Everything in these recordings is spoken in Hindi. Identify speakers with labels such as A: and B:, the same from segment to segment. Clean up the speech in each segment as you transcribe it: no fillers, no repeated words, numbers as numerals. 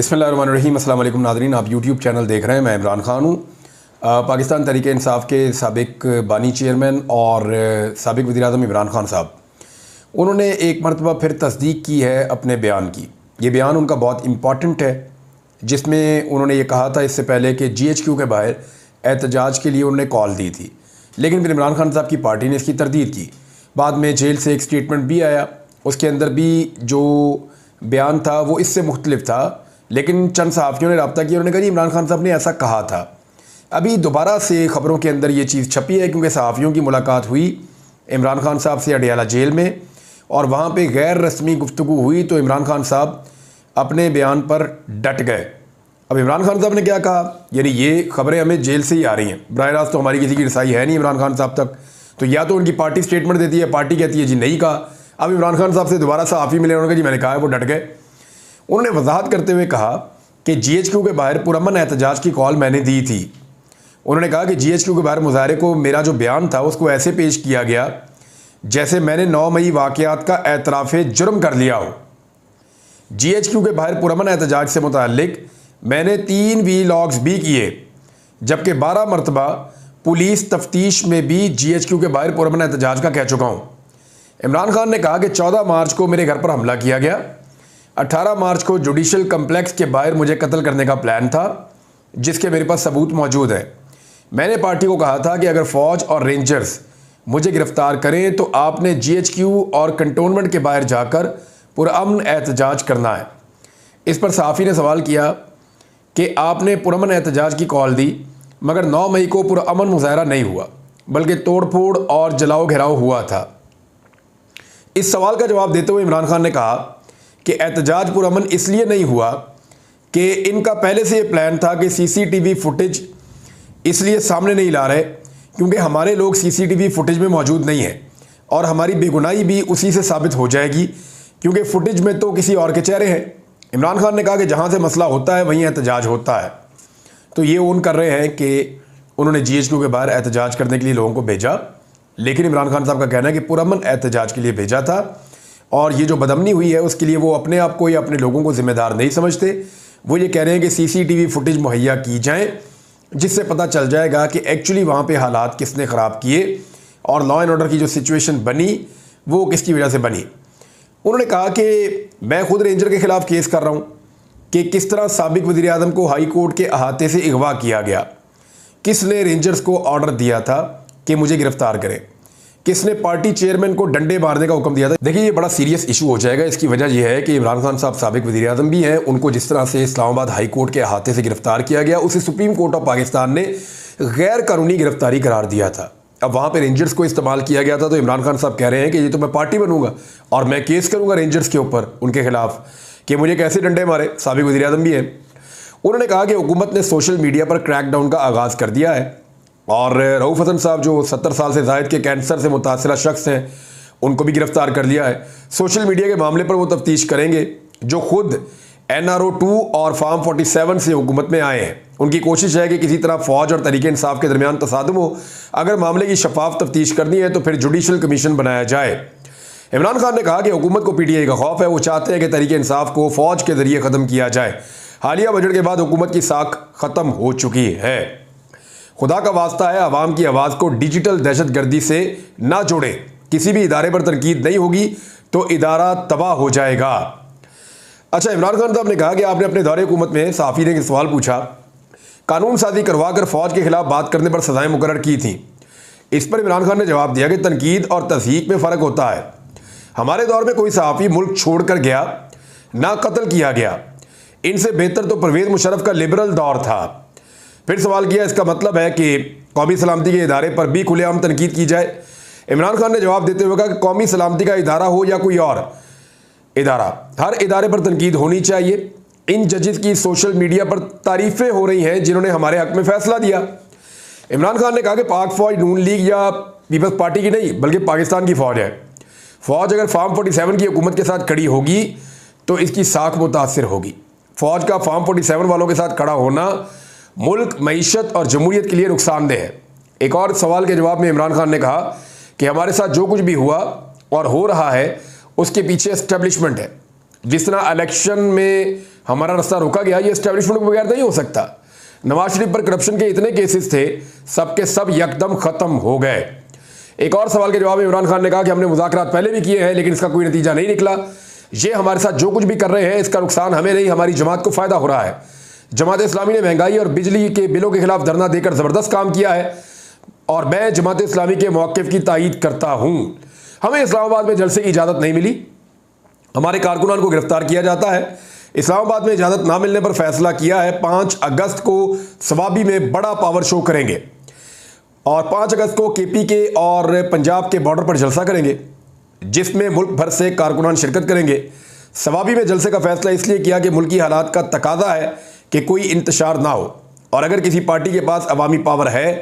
A: बिस्मिल्लाहिर्रहमानिर्रहीम। अस्सलाम वालेकुम नाज़रीन, आप यूट्यूब चैनल देख रहे हैं। मैं इमरान ख़ान हूँ। पाकिस्तान तहरीक-ए-इंसाफ़ के साबिक़ बानी चेयरमैन और साबिक़ वज़ीर-ए-आज़म इमरान ख़ान साहब, उन्होंने एक मरतबा फिर तस्दीक की है अपने बयान की। ये बयान उनका बहुत इम्पॉर्टेंट है, जिसमें उन्होंने ये कहा था इससे पहले कि GHQ के बाहर एहतजाज के लिए उन्होंने कॉल दी थी, लेकिन फिर इमरान ख़ान साहब की पार्टी ने इसकी तरदीद की। बाद में जेल से एक स्टेटमेंट भी आया, उसके अंदर भी जो बयान था वो इससे मुख्तलिफ था, लेकिन चंद सहाफ़ियों ने रब्ता किया, उन्होंने कहा जी इमरान खान साहब ने ऐसा कहा था। अभी दोबारा से ख़बरों के अंदर ये चीज़ छपी है, क्योंकि सहाफ़ियों की मुलाकात हुई इमरान खान साहब से अडियाला जेल में, और वहाँ पे गैर रस्मी गुफ्तगू हुई तो इमरान खान साहब अपने बयान पर डट गए। अब इमरान खान साहब ने क्या कहा, यानी ये ख़बरें हमें जेल से ही आ रही हैं, बराह रास्त तो हमारी किसी की रसाई है नहीं इमरान खान साहब तक। तो या तो उनकी पार्टी स्टेटमेंट देती है, पार्टी कहती है जी नहीं कहा। अब इमरान खान साहब से दोबारा सहाफ़ी मिले, उन्होंने कहा जी मैंने कहा है, वो डट गए। उन्होंने वजाहत करते हुए कहा कि GHQ के बाहर पुरअमन एहतजाज की कॉल मैंने दी थी। उन्होंने कहा कि GHQ के बाहर मुजाहरे को मेरा जो बयान था उसको ऐसे पेश किया गया जैसे मैंने 9 मई वाक़यात का एतराफ़ जुर्म कर लिया हो। GHQ के बाहर पुरअमन एहतजाज से मुताल्लिक मैंने 3 वीलॉग्स भी किए, जबकि 12 मरतबा पुलिस तफ्तीश में भी GHQ के बाहर पुरअमन एहतजाज का कह चुका हूँ। इमरान खान ने कहा कि 14 मार्च को मेरे घर पर हमला किया गया, 18 मार्च को जुडिशल कम्प्लेक्स के बाहर मुझे कत्ल करने का प्लान था, जिसके मेरे पास सबूत मौजूद है। मैंने पार्टी को कहा था कि अगर फ़ौज और रेंजर्स मुझे गिरफ़्तार करें तो आपने GHQ और कंटोनमेंट के बाहर जाकर पुरअमन एहतजाज करना है। इस पर सहाफ़ी ने सवाल किया कि आपने पुरअमन एहतजाज की कॉल दी, मगर 9 मई को पुरअमन मुज़ाहरा नहीं हुआ, बल्कि तोड़ फोड़ और जलाओ घेराव हुआ था। इस सवाल का जवाब देते हुए इमरान खान ने कहा कि एहतजाज पुरअमन इसलिए नहीं हुआ कि इनका पहले से ये प्लान था कि CCTV फुटेज इसलिए सामने नहीं ला रहे क्योंकि हमारे लोग CCTV फुटेज में मौजूद नहीं है, और हमारी बेगुनाही भी उसी से साबित हो जाएगी, क्योंकि फुटेज में तो किसी और के चेहरे हैं। इमरान खान ने कहा कि जहाँ से मसला होता है वहीं एहतजाज होता है। तो ये ओन कर रहे हैं कि उन्होंने GHQ के बाहर एहतजाज करने के लिए लोगों को भेजा, लेकिन इमरान खान साहब का कहना है कि पुरअमन एहतजाज के लिए भेजा था, और ये जो बदअमनी हुई है उसके लिए वो अपने आप को या अपने लोगों को ज़िम्मेदार नहीं समझते। वो ये कह रहे हैं कि CCTV फुटेज मुहैया की जाए, जिससे पता चल जाएगा कि एक्चुअली वहाँ पे हालात किसने ख़राब किए और लॉ एंड ऑर्डर की जो सिचुएशन बनी वो किसकी वजह से बनी। उन्होंने कहा कि मैं खुद रेंजर के ख़िलाफ़ केस कर रहा हूँ कि किस तरह साबिक़ वज़ीर-ए-आज़म को हाई कोर्ट के अहाते से अगवा किया गया, किसने रेंजर्स को ऑर्डर दिया था कि मुझे गिरफ़्तार करें, किसने पार्टी चेयरमैन को डंडे मारने का हुक्म दिया था। देखिए ये बड़ा सीरियस इशू हो जाएगा। इसकी वजह यह है कि इमरान खान साहब साबिक़ वज़ीर-ए-आज़म भी हैं, उनको जिस तरह से इस्लामाबाद हाई कोर्ट के अहाते से गिरफ़्तार किया गया उसे सुप्रीम कोर्ट ऑफ पाकिस्तान ने गैर कानूनी गिरफ़्तारी करार दिया था। अब वहाँ पर रेंजर्स को इस्तेमाल किया गया था, तो इमरान खान साहब कह रहे हैं कि ये तो मैं पार्टी बनूंगा और मैं केस करूँगा रेंजर्स के ऊपर, उनके खिलाफ़, कि मुझे कैसे डंडे मारे। साबिक़ वज़ीर-ए-आज़म भी हैं। उन्होंने कहा कि हुकूमत ने सोशल मीडिया पर क्रैकडाउन का आगाज़ कर दिया है, और रऊफ़ हसन साहब जो 70 साल से ज़ायद के कैंसर से मुतासिरा शख्स हैं, उनको भी गिरफ़्तार कर लिया है। सोशल मीडिया के मामले पर वो तफ्तीश करेंगे, जो खुद NRO 2 और फार्म 47 से हुकूमत में आए हैं। उनकी कोशिश है कि किसी तरह फ़ौज और तहरीक-ए-इंसाफ़ के दरमियान तसादुम हो। अगर मामले की शफाफ तफ्तीश करनी है तो फिर जुडिशल कमीशन बनाया जाए। इमरान खान ने कहा कि हुकूमत को PTI का खौफ है, वो चाहते हैं कि तहरीक-ए-इंसाफ़ को फ़ौज के ज़रिए ख़त्म किया जाए। हालिया बजट के बाद हुकूमत की साख ख़त्म हो चुकी है। खुदा का वास्ता है आवाम की आवाज़ को डिजिटल दहशतगर्दी से ना जोड़ें। किसी भी इदारे पर तनकीद नहीं होगी तो इदारा तबाह हो जाएगा। अच्छा, इमरान खान साहब ने कहा कि आपने अपने दौरे हुकूमत में सहाफ़ी ने सवाल पूछा, कानून साजी करवा कर फ़ौज के खिलाफ बात करने पर सज़ाएँ मुकर्रर की थी। इस पर इमरान खान ने जवाब दिया कि तनकीद और तज़हीक में फ़र्क होता है। हमारे दौर में कोई सहाफ़ी मुल्क छोड़ कर गया ना कत्ल किया गया। इनसे बेहतर तो परवेज़ मुशर्रफ का लिबरल दौर था। फिर सवाल किया, इसका मतलब है कि कौमी सलामती के इदारे पर भी खुलेआम तनकीद की जाए। इमरान खान ने जवाब देते हुए कहा कि कौमी सलामती का इदारा हो या कोई और इदारा, हर इदारे पर तनकीद होनी चाहिए। इन जजेस की सोशल मीडिया पर तारीफ़ें हो रही हैं जिन्होंने हमारे हक़ में फ़ैसला दिया। इमरान खान ने कहा कि पाक फ़ौज नून लीग या पीपल्स पार्टी की नहीं बल्कि पाकिस्तान की फ़ौज है। फ़ौज अगर फार्म 47 की हुकूमत के साथ खड़ी होगी तो इसकी साख मुतासर होगी। फ़ौज का फार्म 47 वालों के साथ खड़ा होना मुल्क, मईशत और जमहूरियत के लिए नुकसानदेह है। एक और सवाल के जवाब में इमरान खान ने कहा कि हमारे साथ जो कुछ भी हुआ और हो रहा है उसके पीछे एस्टेब्लिशमेंट है। जिस तरह इलेक्शन में हमारा रास्ता रोका गया, ये एस्टेब्लिशमेंट के बगैर नहीं हो सकता। नवाज शरीफ पर करप्शन के इतने केसेस थे, सबके सब यकदम खत्म हो गए। एक और सवाल के जवाब में इमरान खान ने कहा कि हमने मुज़ाकरात पहले भी किए हैं लेकिन इसका कोई नतीजा नहीं निकला। ये हमारे साथ जो कुछ भी कर रहे हैं इसका नुकसान हमें नहीं, हमारी जमात को फायदा हो रहा है। जमात इस्लामी ने महंगाई और बिजली के बिलों के खिलाफ धरना देकर ज़बरदस्त काम किया है और मैं जमात इस्लामी के मौक़िफ़ की तायीद करता हूँ। हमें इस्लामाबाद में जलसे की इजाज़त नहीं मिली, हमारे कारकुनान को गिरफ्तार किया जाता है। इस्लामाबाद में इजाज़त ना मिलने पर फैसला किया है 5 अगस्त को सवाबी में बड़ा पावर शो करेंगे और 5 अगस्त को केपी के और पंजाब के बॉर्डर पर जलसा करेंगे जिसमें मुल्क भर से कारकुनान शिरकत करेंगे। सवाबी में जलसे का फैसला इसलिए किया कि मुल्की हालात का तकाजा है कि कोई इंतशार ना हो और अगर किसी पार्टी के पास अवामी पावर है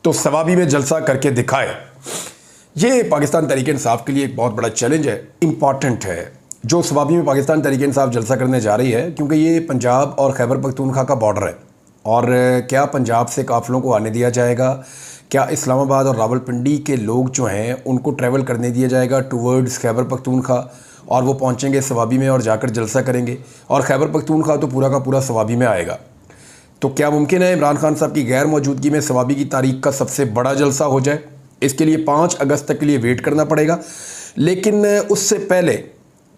A: तो सवाबी में जलसा करके दिखाए। ये पाकिस्तान तहरीक इंसाफ के लिए एक बहुत बड़ा चैलेंज है, इम्पॉर्टेंट है, जो सवाबी में पाकिस्तान तहरीक इंसाफ जलसा करने जा रही है, क्योंकि ये पंजाब और खैबर पख्तूनख्वा का बॉर्डर है। और क्या पंजाब से काफ़िलों को आने दिया जाएगा? क्या इस्लामाबाद और रावलपिंडी के लोग जो हैं उनको ट्रैवल करने दिया जाएगा टूवर्ड्स खैबर पख्तूनख्वा और वो पहुंचेंगे सवाबी में और जाकर जलसा करेंगे और खैबर पख्तूनख्वा तो पूरा का पूरा सवाबी में आएगा? तो क्या मुमकिन है इमरान खान साहब की गैर मौजूदगी में सवाबी की तारीख का सबसे बड़ा जलसा हो जाए? इसके लिए 5 अगस्त तक के लिए वेट करना पड़ेगा। लेकिन उससे पहले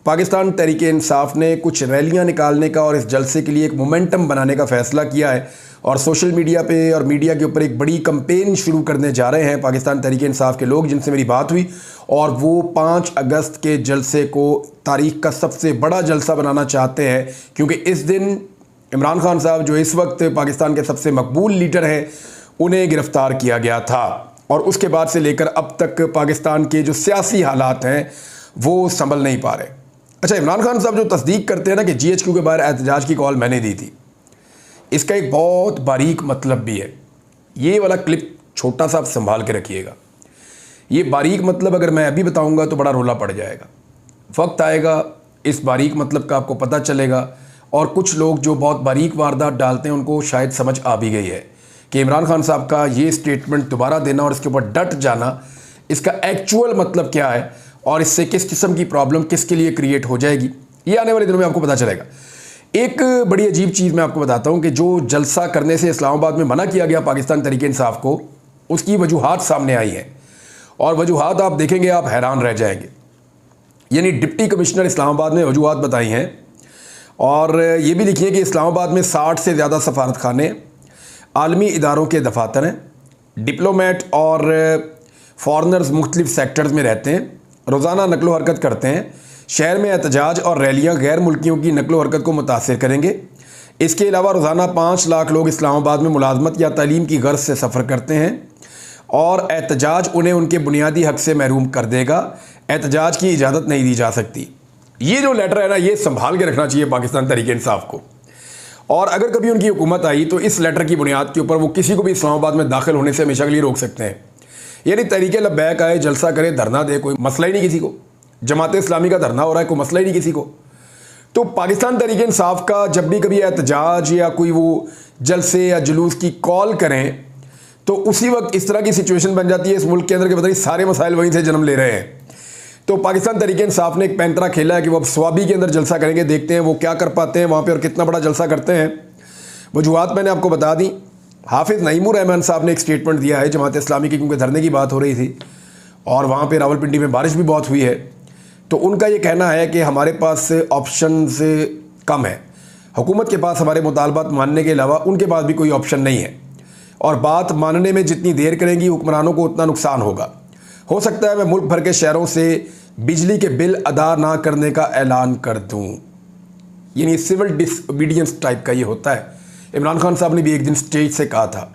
A: पाकिस्तान तहरीक इंसाफ ने कुछ रैलियां निकालने का और इस जलसे के लिए एक मोमेंटम बनाने का फ़ैसला किया है और सोशल मीडिया पे और मीडिया के ऊपर एक बड़ी कंपेन शुरू करने जा रहे हैं पाकिस्तान तहरीक इंसाफ के लोग जिनसे मेरी बात हुई, और वो 5 अगस्त के जलसे को तारीख का सबसे बड़ा जलसा बनाना चाहते हैं, क्योंकि इस दिन इमरान खान साहब जो इस वक्त पाकिस्तान के सबसे मकबूल लीडर हैं उन्हें गिरफ़्तार किया गया था और उसके बाद से लेकर अब तक पाकिस्तान के जो सियासी हालात हैं वो संभल नहीं पा रहे। अच्छा, इमरान खान साहब जो तस्दीक करते हैं ना कि GHQ के बाहर एहतजाज की कॉल मैंने दी थी, इसका एक बहुत बारीक मतलब भी है। ये वाला क्लिप छोटा सा आप संभाल के रखिएगा। ये बारीक मतलब अगर मैं अभी बताऊंगा तो बड़ा रोला पड़ जाएगा। वक्त आएगा इस बारीक मतलब का आपको पता चलेगा और कुछ लोग जो बहुत बारीक वारदात डालते हैं उनको शायद समझ आ भी गई है कि इमरान खान साहब का ये स्टेटमेंट दोबारा देना और इसके ऊपर डट जाना, इसका एक्चुअल मतलब क्या है और इससे किस किस्म की प्रॉब्लम किसके लिए क्रिएट हो जाएगी, ये आने वाले दिनों में आपको पता चलेगा। एक बड़ी अजीब चीज़ मैं आपको बताता हूँ कि जो जलसा करने से इस्लामाबाद में मना किया गया पाकिस्तान तहरीक इंसाफ को, उसकी वजूहात सामने आई हैं और वजूहात आप देखेंगे आप हैरान रह जाएंगे। यानी डिप्टी कमिश्नर इस्लामाबाद ने वजूहात बताई हैं और ये भी लिखिए कि इस्लामाबाद में 60 से ज़्यादा सफारत खाने, आलमी इदारों के दफातर हैं, डिप्लोमेट और फॉरनर्स मुख्तलिफ सेक्टर्स में रहते हैं, रोज़ाना नकलो हरकत करते हैं। शहर में एहतजाज और रैलियां गैर मुल्कियों की नकलो हरकत को मुतासिर करेंगे। इसके अलावा रोज़ाना 5 लाख लोग इस्लामाबाद में मुलाजमत या तालीम की गर्ज से सफ़र करते हैं और एहतजाज उन्हें उनके बुनियादी हक से महरूम कर देगा। एहतजाज की इजाज़त नहीं दी जा सकती। ये जो लेटर है ना, ये संभाल के रखना चाहिए पाकिस्तान तहरीक इंसाफ को, और अगर कभी उनकी हुकूमत आई तो इस लेटर की बुनियाद के ऊपर वो किसी को भी इस्लामाबाद में दाखिल होने से हमेशा के लिए रोक सकते हैं। यानी तहरीक लब्बैक आए, जलसा करे, धरना दे, कोई मसला ही नहीं किसी को। जमात इस्लामी का धरना हो रहा है, कोई मसला ही नहीं किसी को। तो पाकिस्तान तहरीक इंसाफ का जब भी कभी एहतजाज या कोई वो जलसे या जुलूस की कॉल करें तो उसी वक्त इस तरह की सिचुएशन बन जाती है इस मुल्क के अंदर के पता नहीं सारे मसाइल वहीं से जन्म ले रहे हैं। तो पाकिस्तान तहरीक इंसाफ ने एक पैंतरा खेला है कि वो अब स्वाबी के अंदर जलसा करेंगे, देखते हैं वो क्या कर पाते हैं वहाँ पे और कितना बड़ा जलसा करते हैं। वजूहात मैंने आपको बता दी। हाफिज़ नईमुर रहमान साहब ने एक स्टेटमेंट दिया है जमात इस्लामी की, क्योंकि धरने की बात हो रही थी और वहाँ पे रावलपिंडी में बारिश भी बहुत हुई है। तो उनका ये कहना है कि हमारे पास ऑप्शंस कम है, हुकूमत के पास हमारे मुतालबात मानने के अलावा उनके पास भी कोई ऑप्शन नहीं है और बात मानने में जितनी देर करेंगी हुक्मरानों को उतना नुकसान होगा। हो सकता है मैं मुल्क भर के शहरों से बिजली के बिल अदा ना करने का ऐलान कर दूँ। यानी सिविल डिसओबीडियंस टाइप का ये होता है। इमरान खान साहब ने भी एक दिन स्टेज से कहा था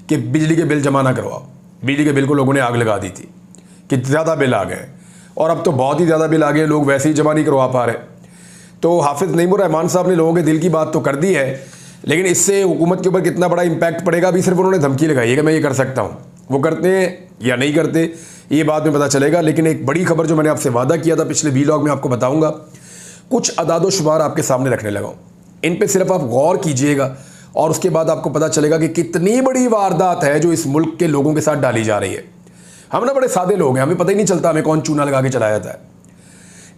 A: कि बिजली के बिल जमा ना करवाओ। बिजली के बिल को लोगों ने आग लगा दी थी कि ज़्यादा बिल आ गए और अब तो बहुत ही ज़्यादा बिल आ गए, लोग वैसे ही जमा नहीं करवा पा रहे। तो हाफिज़ नईमुर रहमान साहब ने लोगों के दिल की बात तो कर दी है, लेकिन इससे हुकूमत के ऊपर कितना बड़ा इम्पैक्ट पड़ेगा अभी सिर्फ उन्होंने धमकी लगाई है कि मैं ये कर सकता हूँ। वो करते हैं या नहीं करते ये बाद में पता चलेगा। लेकिन एक बड़ी खबर जो मैंने आपसे वादा किया था पिछले व्लॉग में आपको बताऊँगा, कुछ अदाद शुमार आपके सामने रखने लगा हूँ। इन पर सिर्फ आप गौर कीजिएगा और उसके बाद आपको पता चलेगा कि कितनी बड़ी वारदात है जो इस मुल्क के लोगों के साथ डाली जा रही है। हम ना बड़े सादे लोग हैं, हमें पता ही नहीं चलता हमें कौन चूना लगा के चला जाता है।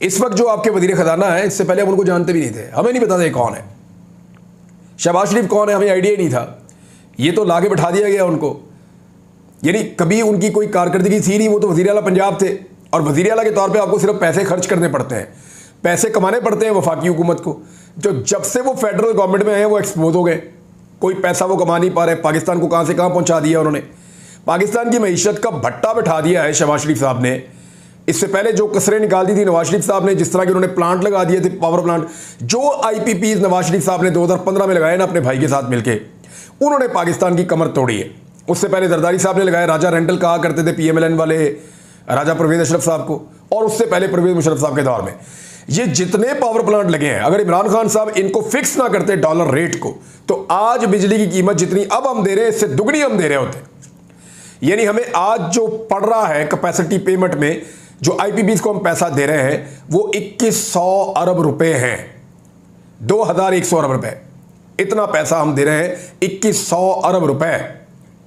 A: इस वक्त जो आपके वजीर खजाना है, इससे पहले हम उनको जानते भी नहीं थे, हमें नहीं पता था ये कौन है। शहबाज शरीफ कौन है हमें आइडिया ही नहीं था, ये तो लाके बैठा दिया गया उनको। यानी कभी उनकी कोई कारकर्दगी थी नहीं, वो तो वज़ीर आला पंजाब थे और वज़ीर आला के तौर पे आपको सिर्फ पैसे खर्च करने पड़ते हैं, पैसे कमाने पड़ते हैं वफाकी हुकूमत को। जो जब से वो फेडरल गवर्नमेंट में आए वो एक्सपोज हो गए, कोई पैसा वो कमा नहीं पा रहे। पाकिस्तान को कहाँ से कहाँ पहुँचा दिया उन्होंने, पाकिस्तान की मईशत का भट्टा बैठा दिया है शहबाज शरीफ साहब ने। इससे पहले जो कसरें निकाल दी थी नवाज शरीफ साहब ने, जिस तरह के उन्होंने प्लांट लगा दिए थे, पावर प्लांट, जो IPPs नवाज शरीफ साहब ने 2015 में लगाए ना अपने भाई के साथ मिलके, उन्होंने पाकिस्तान की कमर तोड़ी है। उससे पहले जरदारी साहब ने लगाए, राजा रेंटल कहा करते थे PMLN वाले राजा परवेज अशरफ साहब को, और उससे पहले परवेज मुशर्रफ साहब के दौर में। ये जितने पावर प्लांट लगे हैं, अगर इमरान खान साहब इनको फिक्स ना करते डॉलर रेट को, तो आज बिजली की कीमत जितनी अब हम दे रहे हैं इससे दुगनी हम दे रहे होते। यानी हमें आज जो पड़ रहा है कैपेसिटी पेमेंट में, जो IPPs को हम पैसा दे रहे हैं, वो 2100 अरब रुपए हैं, 2100 अरब रुपए, इतना पैसा हम दे रहे हैं। 2100 अरब रुपए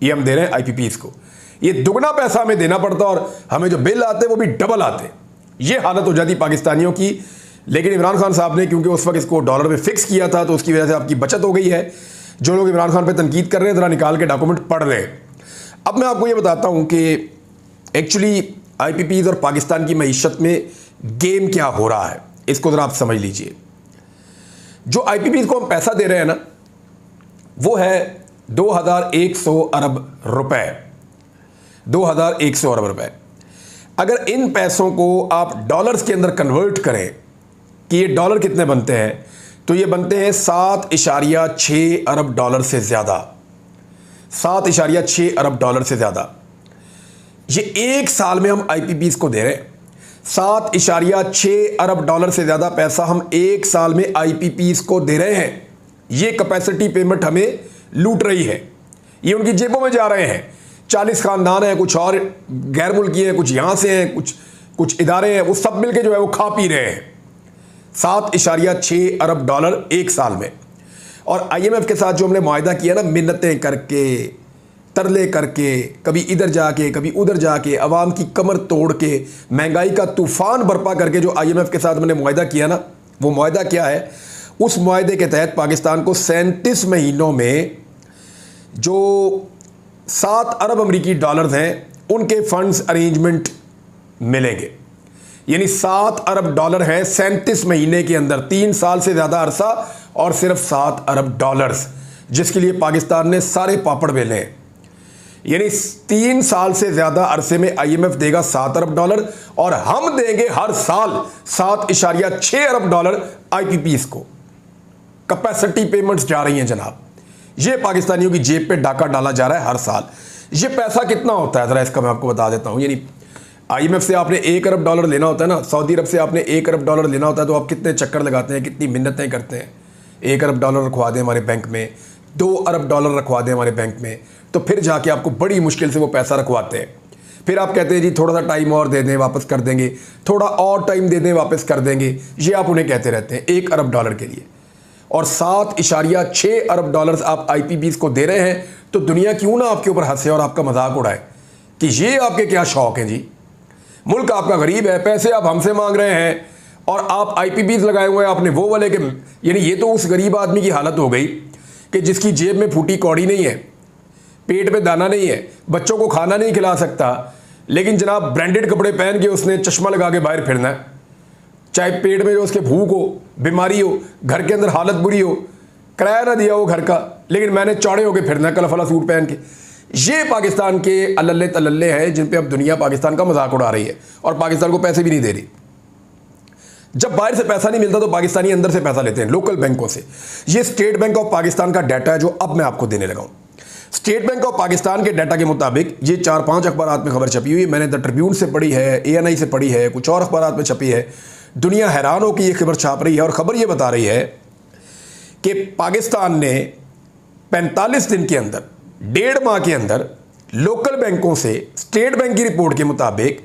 A: ये हम दे रहे हैं IPPs को। ये दुगना पैसा हमें देना पड़ता और हमें जो बिल आते वो भी डबल आते। ये हालत हो जाती पाकिस्तानियों की। लेकिन इमरान खान साहब ने क्योंकि उस वक्त इसको डॉलर में फिक्स किया था, तो उसकी वजह से आपकी बचत हो गई है। जो लोग इमरान खान पे तनकीद कर रहे हैं, ज़रा निकाल के डॉक्यूमेंट पढ़ लें। अब मैं आपको ये बताता हूँ कि एक्चुअली IPPs और पाकिस्तान की मईशत में गेम क्या हो रहा है, इसको ज़रा आप समझ लीजिए। जो IPPs को हम पैसा दे रहे हैं ना, वो है 2100 अरब रुपए, 2100 अरब रुपए। अगर इन पैसों को आप डॉलर्स के अंदर कन्वर्ट करें कि ये डॉलर कितने बनते हैं, तो ये बनते हैं 7.6 अरब डॉलर से ज़्यादा, 7.6 अरब डॉलर से ज़्यादा। ये एक साल में हम IPPs को दे रहे हैं। 7.6 अरब डॉलर से ज़्यादा पैसा हम एक साल में IPPs को दे रहे हैं। ये कैपेसिटी पेमेंट हमें लूट रही है, ये उनकी जेबों में जा रहे हैं। 40 खानदान हैं, कुछ और गैर मुल्की हैं, कुछ यहाँ से हैं, कुछ इदारे हैं, वो सब मिलके जो है वो खा पी रहे हैं। 7.6 अरब डॉलर एक साल में। और IMF के साथ जो हमने मुआहदा किया ना, मिन्नतें करके, तरले करके, कभी इधर जाके कभी उधर जाके, अवाम की कमर तोड़ के, महंगाई का तूफान बर्पा करके जो IMF के साथ हमने मुआहदा किया ना, वो मुआहदा क्या है? उस मुआहदे के तहत पाकिस्तान को 37 महीनों में जो 7 अरब अमरीकी डॉलर्स हैं, उनके फंड्स अरेंजमेंट मिलेंगे। यानी 7 अरब डॉलर है 37 महीने के अंदर, 3 साल से ज़्यादा अरसा, और सिर्फ 7 अरब डॉलर्स, जिसके लिए पाकिस्तान ने सारे पापड़ बेले हैं। यानी 3 साल से ज़्यादा अरसे में IMF देगा 7 अरब डॉलर, और हम देंगे हर साल 7.6 अरब डॉलर IPPs को। कैपेसिटी पेमेंट्स जा रही हैं जनाब, ये पाकिस्तानियों की जेब पे डाका डाला जा रहा है हर साल। ये पैसा कितना होता है ज़रा इसका मैं आपको बता देता हूँ। यानी IMF से आपने 1 अरब डॉलर लेना होता है ना, सऊदी अरब से आपने 1 अरब डॉलर लेना होता है, तो आप कितने चक्कर लगाते हैं, कितनी मिन्नतें करते हैं। 1 अरब डॉलर रखवा दें हमारे बैंक में, 2 अरब डॉलर रखवा दें हमारे बैंक में, तो फिर जाके आपको बड़ी मुश्किल से वो पैसा रखवाते हैं। फिर आप कहते हैं जी थोड़ा सा टाइम और दे दें वापस कर देंगे, थोड़ा और टाइम दे दें वापस कर देंगे। ये आप उन्हें कहते रहते हैं 1 अरब डॉलर के लिए, और 7.6 अरब डॉलर्स आप IPPs को दे रहे हैं। तो दुनिया क्यों ना आपके ऊपर हंसे और आपका मजाक उड़ाए कि ये आपके क्या शौक हैं जी। मुल्क आपका गरीब है, पैसे आप हमसे मांग रहे हैं, और आप IPPs लगाए हुए हैं आपने वो वाले के। यानी ये तो उस गरीब आदमी की हालत हो गई कि जिसकी जेब में फूटी कौड़ी नहीं है, पेट में दाना नहीं है, बच्चों को खाना नहीं खिला सकता, लेकिन जनाब ब्रांडेड कपड़े पहन के उसने चश्मा लगा के बाहर फिरना है। चाहे पेट में जो उसके भूख हो, बीमारी हो, घर के अंदर हालत बुरी हो, किराया ना दिया हो घर का, लेकिन मैंने चौड़े होके फिरना है कलफला सूट पहन के। ये पाकिस्तान के अल्ले तल्ले हैं जिन पे अब दुनिया पाकिस्तान का मजाक उड़ा रही है, और पाकिस्तान को पैसे भी नहीं दे रही। जब बाहर से पैसा नहीं मिलता तो पाकिस्तानी अंदर से पैसा लेते हैं लोकल बैंकों से। ये स्टेट बैंक ऑफ पाकिस्तान का डाटा है जो अब मैं आपको देने लगा हूँ। स्टेट बैंक ऑफ पाकिस्तान के डाटा के मुताबिक ये 4-5 अखबारात में खबर छपी हुई, मैंने द ट्रिब्यून से पढ़ी है, ANI से पढ़ी है, कुछ और अखबारात में छपी है। दुनिया हैरान हो कि ये खबर छाप रही है, और खबर ये बता रही है कि पाकिस्तान ने 45 दिन के अंदर, 1.5 माह के अंदर लोकल बैंकों से, स्टेट बैंक की रिपोर्ट के मुताबिक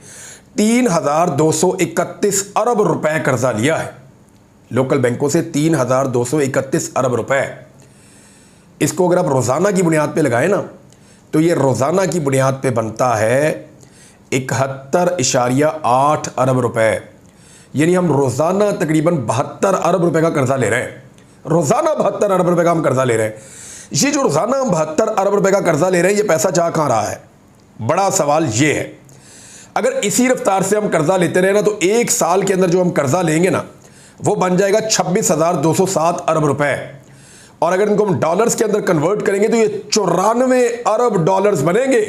A: 3,231 अरब रुपए कर्जा लिया है। लोकल बैंकों से 3,231 अरब रुपए। इसको अगर आप रोज़ाना की बुनियाद पे लगाएं ना, तो ये रोज़ाना की बुनियाद पे बनता है 71.8 अरब रुपए। यानी हम रोज़ाना तकरीबन 72 अरब रुपए का कर्जा ले रहे हैं रोज़ाना 72 अरब रुपए का हम कर्जा ले रहे हैं। ये जो रोज़ाना हम 72 अरब रुपए का कर्जा ले रहे हैं, ये पैसा जा कहाँ रहा है? बड़ा सवाल ये है। अगर इसी रफ्तार से हम कर्जा लेते रहे ना, तो एक साल के अंदर जो हम कर्जा लेंगे ना, वो बन जाएगा 26,207 अरब रुपए। और अगर इनको हम डॉलर्स के अंदर कन्वर्ट करेंगे तो ये 94 अरब डॉलर्स बनेंगे।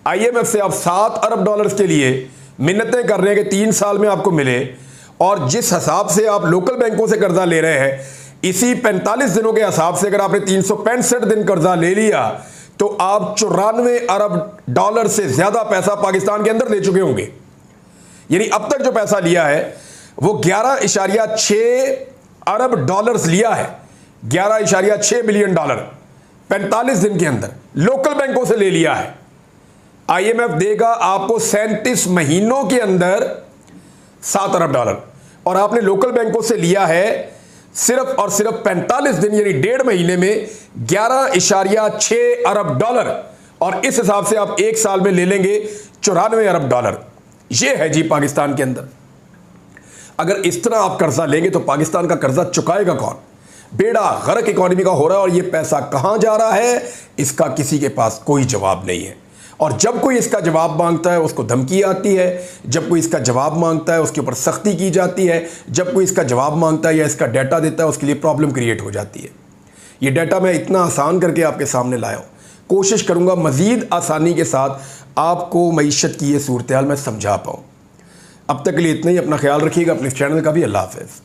A: IMF से आप 7 अरब डॉलर्स के लिए मिन्नतें कर रहे हैं कि 3 साल में आपको मिले, और जिस हिसाब से आप लोकल बैंकों से कर्जा ले रहे हैं, इसी 45 दिनों के हिसाब से अगर आपने 365 दिन कर्जा ले लिया तो आप 94 अरब डॉलर से ज्यादा पैसा पाकिस्तान के अंदर ले चुके होंगे। यानी अब तक जो पैसा लिया है वो 11.6 अरब डॉलर्स लिया है, 11.6 बिलियन डॉलर 45 दिन के अंदर लोकल बैंकों से ले लिया है। IMF देगा आपको 37 महीनों के अंदर 7 अरब डॉलर, और आपने लोकल बैंकों से लिया है सिर्फ और सिर्फ 45 दिन यानी 1.5 महीने में 11.6 अरब डॉलर। और इस हिसाब से आप एक साल में ले लेंगे 94 अरब डॉलर। यह है जी पाकिस्तान के अंदर। अगर इस तरह आप कर्जा लेंगे तो पाकिस्तान का कर्जा चुकाएगा कौन? बेड़ा गर्क इकॉनमी का हो रहा है, और यह पैसा कहां जा रहा है इसका किसी के पास कोई जवाब नहीं है। और जब कोई इसका जवाब मांगता है उसको धमकी आती है, जब कोई इसका जवाब मांगता है उसके ऊपर सख्ती की जाती है, जब कोई इसका जवाब मांगता है या इसका डाटा देता है उसके लिए प्रॉब्लम क्रिएट हो जाती है। ये डाटा मैं इतना आसान करके आपके सामने लाया हूँ, कोशिश करूँगा मज़ीद आसानी के साथ आपको मईशत की ये सूरत हाल मैं समझा पाऊँ। अब तक के लिए इतना ही। अपना ख्याल रखिएगा, अपने चैनल का भी। अल्लाह हाफ़िज़।